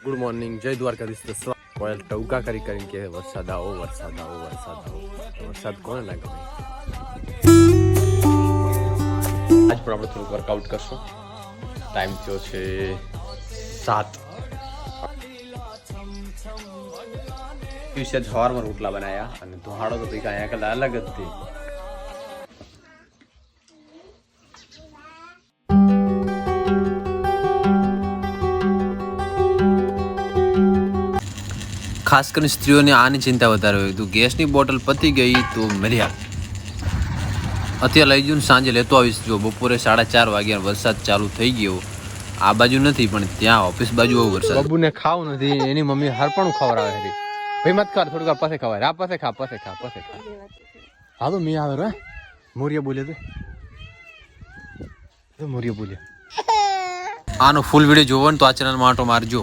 Good morning, જય દ્વારકાધીશ. તો કોયલ ટવકા કરીને કે વરસાદ આવો વરસાદ આવો વરસાદ આવો. વરસાદ કોને ના ગમે? આજ પણ આપણે થોડુંક વર્કઆઉટ કરશું. ટાઈમ થયો છે 7. સવારમાં રોટલા બનાવ્યા અને ધોહાડો તો કંઈક અહીંયા કલા અલગ જ હતી. ખાસ કરીને સ્ત્રીઓને આની ચિંતા વધારે હોય. તો ગેસની બોટલ પતી ગઈ તો મર્યા. અત્યારે લઈ જઈને સાંજે લેતો આવીશ. જો બપોરે 4:30 વાગ્યા વરસાદ ચાલુ થઈ ગયો. આ બાજુ નથી પણ ત્યાં ઓફિસ બાજુ આવો વરસાદ. બબુને ખાવું નથી, એની મમ્મી હરપણું ખવડાવે છે. ભાઈ મત કર, થોડીક વાર પાસે ખવાય. આ પાસે ખા. હા તો મેં આવે રે મોરિયા બોલે તો મોરિયા બોલ્યા. આનો ફૂલ વિડીયો જોવો ને તો આ ચેનલમાં આટો મારજો.